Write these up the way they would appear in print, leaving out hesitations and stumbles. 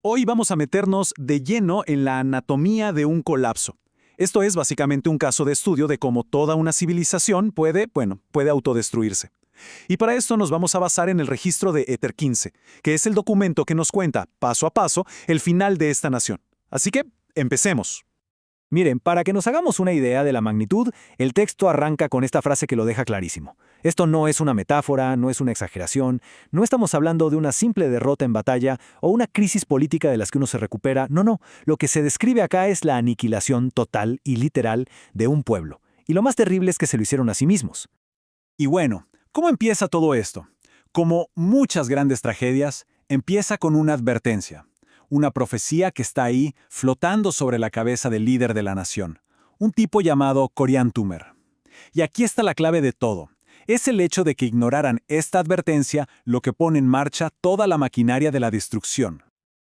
Hoy vamos a meternos de lleno en la anatomía de un colapso. Esto es básicamente un caso de estudio de cómo toda una civilización puede autodestruirse. Y para esto nos vamos a basar en el registro de Éter 15, que es el documento que nos cuenta, paso a paso, el final de esta nación. Así que, empecemos. Miren, para que nos hagamos una idea de la magnitud, el texto arranca con esta frase que lo deja clarísimo. Esto no es una metáfora, no es una exageración, no estamos hablando de una simple derrota en batalla o una crisis política de las que uno se recupera, no, lo que se describe acá es la aniquilación total y literal de un pueblo. Y lo más terrible es que se lo hicieron a sí mismos. Y bueno, ¿cómo empieza todo esto? Como muchas grandes tragedias, empieza con una advertencia. Una profecía que está ahí flotando sobre la cabeza del líder de la nación, un tipo llamado Coriantumr. Y aquí está la clave de todo. Es el hecho de que ignoraran esta advertencia lo que pone en marcha toda la maquinaria de la destrucción.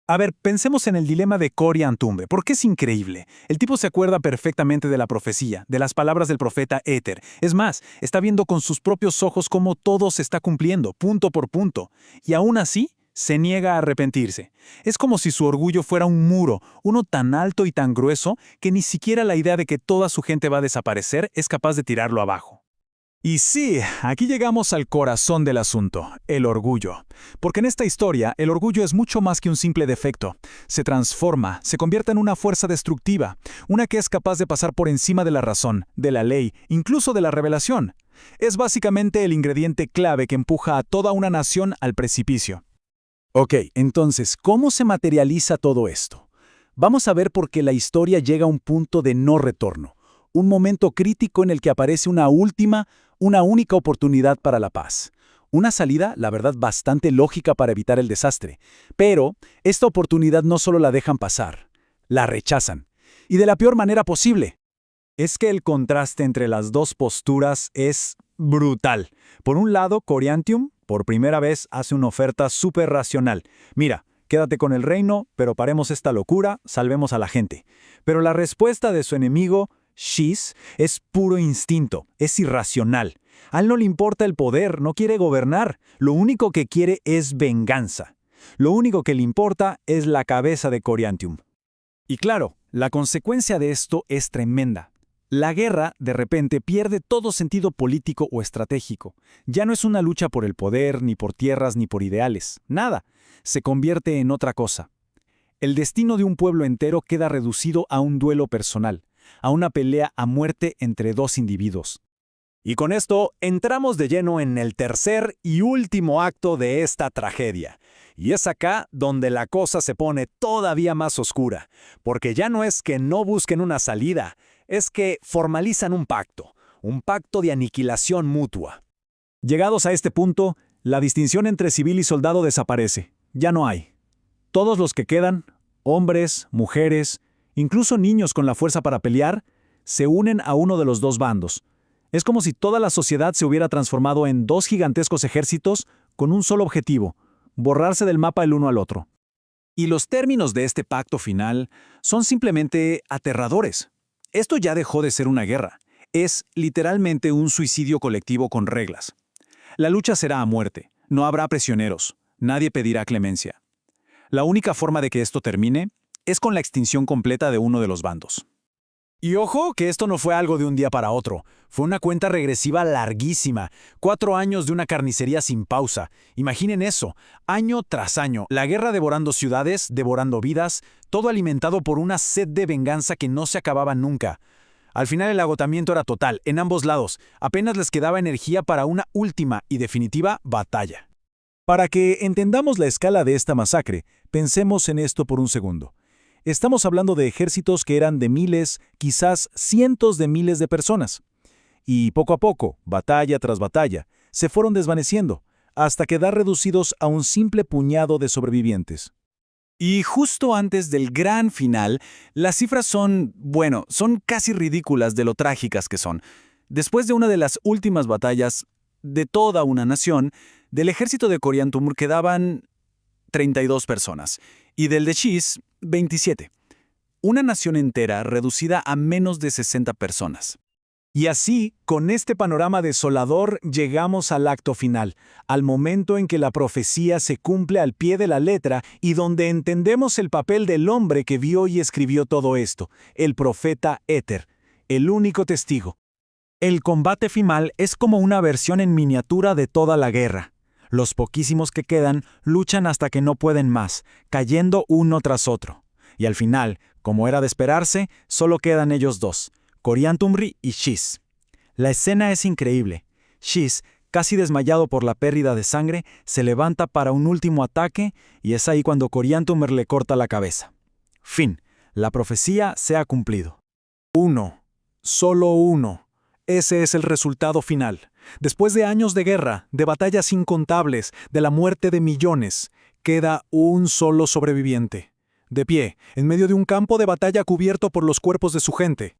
A ver, pensemos en el dilema de Coriantumr, porque es increíble. El tipo se acuerda perfectamente de la profecía, de las palabras del profeta Éter. Es más, está viendo con sus propios ojos cómo todo se está cumpliendo, punto por punto. Y aún así, se niega a arrepentirse. Es como si su orgullo fuera un muro, uno tan alto y tan grueso que ni siquiera la idea de que toda su gente va a desaparecer es capaz de tirarlo abajo. Y sí, aquí llegamos al corazón del asunto, el orgullo. Porque en esta historia, el orgullo es mucho más que un simple defecto. Se transforma, se convierte en una fuerza destructiva, una que es capaz de pasar por encima de la razón, de la ley, incluso de la revelación. Es básicamente el ingrediente clave que empuja a toda una nación al precipicio. Ok, entonces, ¿cómo se materializa todo esto? Vamos a ver por qué la historia llega a un punto de no retorno, un momento crítico en el que aparece una única oportunidad para la paz. Una salida, la verdad, bastante lógica para evitar el desastre. Pero esta oportunidad no solo la dejan pasar, la rechazan. Y de la peor manera posible. Es que el contraste entre las dos posturas es brutal. Por un lado, Coriantumr, por primera vez, hace una oferta súper racional. Mira, quédate con el reino, pero paremos esta locura, salvemos a la gente. Pero la respuesta de su enemigo, Shis, es puro instinto, es irracional. A él no le importa el poder, no quiere gobernar. Lo único que quiere es venganza. Lo único que le importa es la cabeza de Coriantumr. Y claro, la consecuencia de esto es tremenda. La guerra, de repente, pierde todo sentido político o estratégico. Ya no es una lucha por el poder, ni por tierras, ni por ideales. Nada. Se convierte en otra cosa. El destino de un pueblo entero queda reducido a un duelo personal, a una pelea a muerte entre dos individuos. Y con esto entramos de lleno en el tercer y último acto de esta tragedia. Y es acá donde la cosa se pone todavía más oscura, porque ya no es que no busquen una salida, es que formalizan un pacto de aniquilación mutua. Llegados a este punto, la distinción entre civil y soldado desaparece. Ya no hay. Todos los que quedan, hombres, mujeres, incluso niños con la fuerza para pelear, se unen a uno de los dos bandos. Es como si toda la sociedad se hubiera transformado en dos gigantescos ejércitos con un solo objetivo: borrarse del mapa el uno al otro. Y los términos de este pacto final son simplemente aterradores. Esto ya dejó de ser una guerra. Es literalmente un suicidio colectivo con reglas. La lucha será a muerte. No habrá prisioneros. Nadie pedirá clemencia. La única forma de que esto termine es con la extinción completa de uno de los bandos. Y ojo que esto no fue algo de un día para otro. Fue una cuenta regresiva larguísima. 4 años de una carnicería sin pausa. Imaginen eso, año tras año. La guerra devorando ciudades, devorando vidas, todo alimentado por una sed de venganza que no se acababa nunca. Al final el agotamiento era total, en ambos lados. Apenas les quedaba energía para una última y definitiva batalla. Para que entendamos la escala de esta masacre, pensemos en esto por un segundo. Estamos hablando de ejércitos que eran de miles, quizás cientos de miles de personas. Y poco a poco, batalla tras batalla, se fueron desvaneciendo, hasta quedar reducidos a un simple puñado de sobrevivientes. Y justo antes del gran final, las cifras son casi ridículas de lo trágicas que son. Después de una de las últimas batallas de toda una nación, del ejército de Coriantumr quedaban 32 personas, y del de Shis, 27. Una nación entera reducida a menos de 60 personas. Y así, con este panorama desolador, llegamos al acto final, al momento en que la profecía se cumple al pie de la letra y donde entendemos el papel del hombre que vio y escribió todo esto, el profeta Éter, el único testigo. El combate final es como una versión en miniatura de toda la guerra. Los poquísimos que quedan luchan hasta que no pueden más, cayendo uno tras otro. Y al final, como era de esperarse, solo quedan ellos dos, Coriantumr y Shis. La escena es increíble. Shis, casi desmayado por la pérdida de sangre, se levanta para un último ataque y es ahí cuando Coriantumr le corta la cabeza. Fin. La profecía se ha cumplido. Uno. Solo uno. Ese es el resultado final. Después de años de guerra, de batallas incontables, de la muerte de millones, queda un solo sobreviviente. De pie, en medio de un campo de batalla cubierto por los cuerpos de su gente.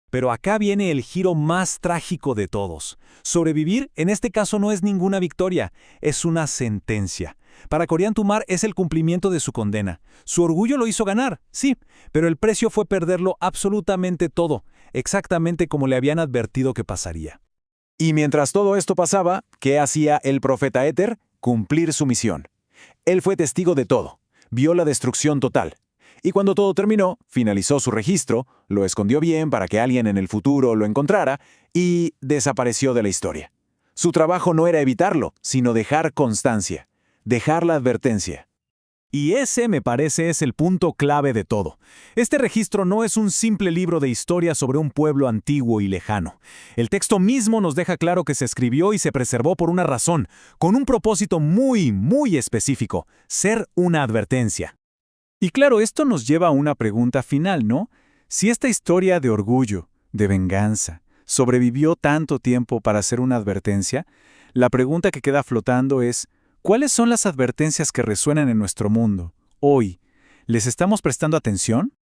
Pero acá viene el giro más trágico de todos. Sobrevivir, en este caso, no es ninguna victoria, es una sentencia. Para Coriantumr es el cumplimiento de su condena. Su orgullo lo hizo ganar, sí, pero el precio fue perderlo absolutamente todo, exactamente como le habían advertido que pasaría. Y mientras todo esto pasaba, ¿qué hacía el profeta Éter? Cumplir su misión. Él fue testigo de todo, vio la destrucción total. Y cuando todo terminó, finalizó su registro, lo escondió bien para que alguien en el futuro lo encontrara y desapareció de la historia. Su trabajo no era evitarlo, sino dejar constancia, dejar la advertencia. Y ese, me parece, es el punto clave de todo. Este registro no es un simple libro de historia sobre un pueblo antiguo y lejano. El texto mismo nos deja claro que se escribió y se preservó por una razón, con un propósito muy, muy específico: ser una advertencia. Y claro, esto nos lleva a una pregunta final, ¿no? Si esta historia de orgullo, de venganza, sobrevivió tanto tiempo para ser una advertencia, la pregunta que queda flotando es: ¿cuáles son las advertencias que resuenan en nuestro mundo, hoy? ¿Les estamos prestando atención?